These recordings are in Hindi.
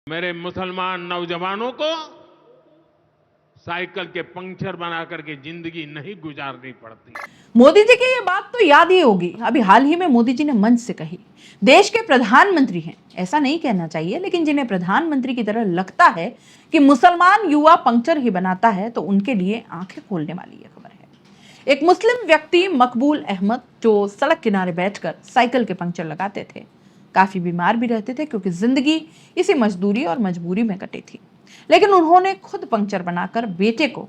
मेरे मुसलमान नौजवानों को साइकिल के पंक्चर बना करके जिंदगी नहीं गुजारनी पड़ती। मोदी जी की ये बात तो याद ही होगी, अभी हाल ही में मोदी जी ने मंच से कही। देश के प्रधानमंत्री हैं, ऐसा नहीं कहना चाहिए, लेकिन जिन्हें प्रधानमंत्री की तरह लगता है कि मुसलमान युवा पंक्चर ही बनाता है, तो उनके लिए आंखें खोलने वाली ये खबर है। एक मुस्लिम व्यक्ति मकबूल अहमद, जो सड़क किनारे बैठकर साइकिल के पंक्चर लगाते थे, काफी बीमार भी रहते थे क्योंकि जिंदगी इसी मजदूरी और मजबूरी में कटी थी, लेकिन उन्होंने खुद पंक्चर बनाकर बेटे को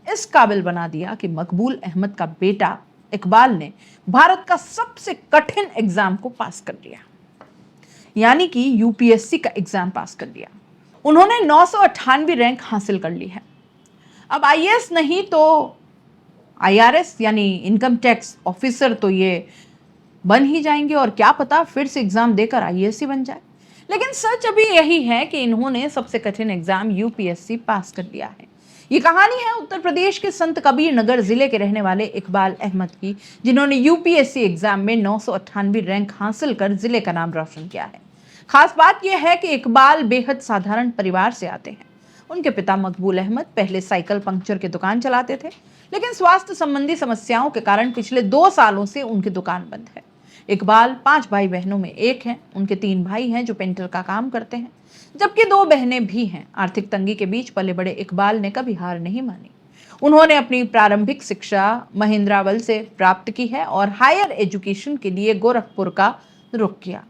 इस काबिल बना दिया कि मकबूल अहमद का बेटा इकबाल ने भारत का सबसे कठिन एग्जाम को पास कर लिया, यानी कि यूपीएससी का एग्जाम पास कर लिया। उन्होंने 998वीं रैंक हासिल कर ली है। अब आईएएस नहीं तो आईआरएस यानी इनकम टैक्स ऑफिसर तो ये बन ही जाएंगे, और क्या पता फिर से एग्जाम देकर आईएएस ही बन जाए। लेकिन सच अभी यही है कि इन्होंने सबसे कठिन एग्जाम यूपीएससी पास कर लिया है। ये कहानी है उत्तर प्रदेश के संत कबीर नगर जिले के रहने वाले इकबाल अहमद की, जिन्होंने यूपीएससी एग्जाम में 998वीं रैंक हासिल कर जिले का नाम रोशन किया है। खास बात यह है कि इकबाल बेहद साधारण परिवार से आते हैं। उनके पिता मकबूल अहमद पहले साइकिल पंक्चर की दुकान चलाते थे, लेकिन स्वास्थ्य संबंधी समस्याओं के कारण पिछले 2 सालों से उनकी दुकान बंद है। इकबाल 5 भाई बहनों में एक हैं। उनके 3 भाई हैं जो पेंटर का काम करते हैं, जबकि 2 बहनें भी हैं। आर्थिक तंगी के बीच पले बड़े इकबाल ने कभी हार नहीं मानी। उन्होंने अपनी प्रारंभिक शिक्षा महिंद्रावल से प्राप्त की है और हायर एजुकेशन के लिए गोरखपुर का रुख किया।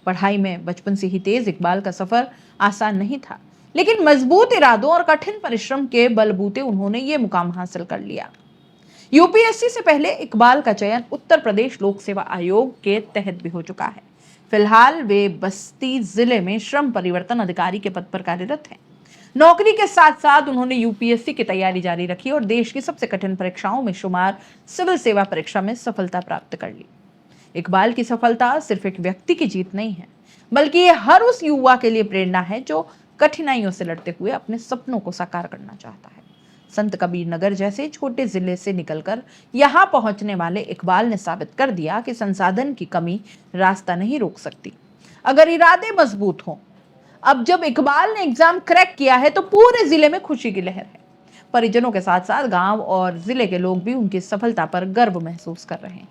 पढ़ाई में बचपन से ही तेज इकबाल का सफर आसान नहीं था, लेकिन मजबूत इरादों और कठिन परिश्रम के बलबूते उन्होंने ये मुकाम हासिल कर लिया। यूपीएससी से पहले इकबाल का चयन उत्तर प्रदेश लोक सेवा आयोग के तहत भी हो चुका है। फिलहाल वे बस्ती जिले में श्रम परिवर्तन अधिकारी के पद पर कार्यरत हैं। नौकरी के साथ साथ उन्होंने यूपीएससी की तैयारी जारी रखी और देश की सबसे कठिन परीक्षाओं में शुमार सिविल सेवा परीक्षा में सफलता प्राप्त कर ली। इकबाल की सफलता सिर्फ एक व्यक्ति की जीत नहीं है, बल्कि ये हर उस युवा के लिए प्रेरणा है जो कठिनाइयों से लड़ते हुए अपने सपनों को साकार करना चाहता है। संत कबीर नगर जैसे छोटे जिले से निकलकर यहां पहुंचने वाले इकबाल ने साबित कर दिया कि संसाधन की कमी रास्ता नहीं रोक सकती, अगर इरादे मजबूत हों। अब जब इकबाल ने एग्जाम क्रैक किया है तो पूरे जिले में खुशी की लहर है। परिजनों के साथ साथ गांव और जिले के लोग भी उनकी सफलता पर गर्व महसूस कर रहे हैं।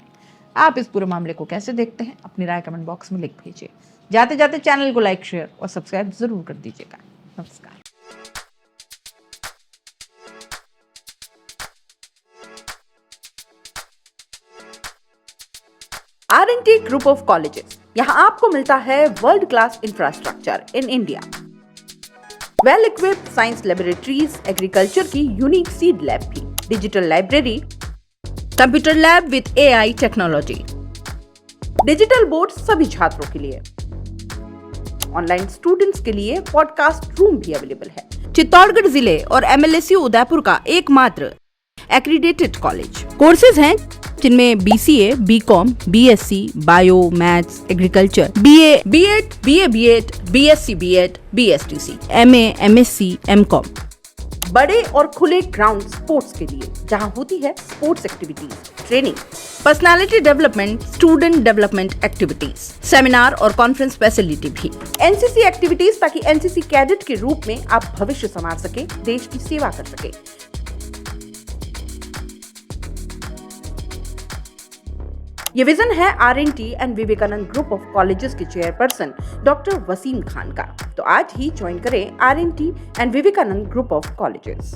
आप इस पूरे मामले को कैसे देखते हैं, अपनी राय कमेंट बॉक्स में लिख भेजिए। जाते जाते चैनल को लाइक, शेयर और सब्सक्राइब जरूर कर दीजिएगा। नमस्कार। R&T Group of Colleges, यहाँ आपको मिलता है world class infrastructure in India, well equipped science laboratories, agriculture की यूनिक सीड लैब भी, digital library, computer lab with AI technology, digital board सभी छात्रों के लिए, ऑनलाइन स्टूडेंट्स के लिए पॉडकास्ट रूम भी अवेलेबल है। चित्तौड़गढ़ जिले और MLSU उदयपुर का एकमात्र एक्रीडेटेड कॉलेज। कोर्सेज हैं जिनमें BCA, BCom, BSc, bio, maths, agriculture, BA, B.Ed, BA, B.Ed, BSc, B.Ed, BSTC, MA, MSc, MCom। बड़े और खुले ग्राउंड स्पोर्ट्स के लिए, जहां होती है sports activities, training, personality development, student development activities, seminar और कॉन्फ्रेंस फैसिलिटी भी, NCC एक्टिविटीज, ताकि NCC कैडेट के रूप में आप भविष्य संवार सके, देश की सेवा कर सके। ये विजन है R&T and Vivekanand group of colleges के चेयरपर्सन डॉक्टर वसीम खान का। तो आज ही ज्वाइन करें R&T and Vivekanand group of colleges.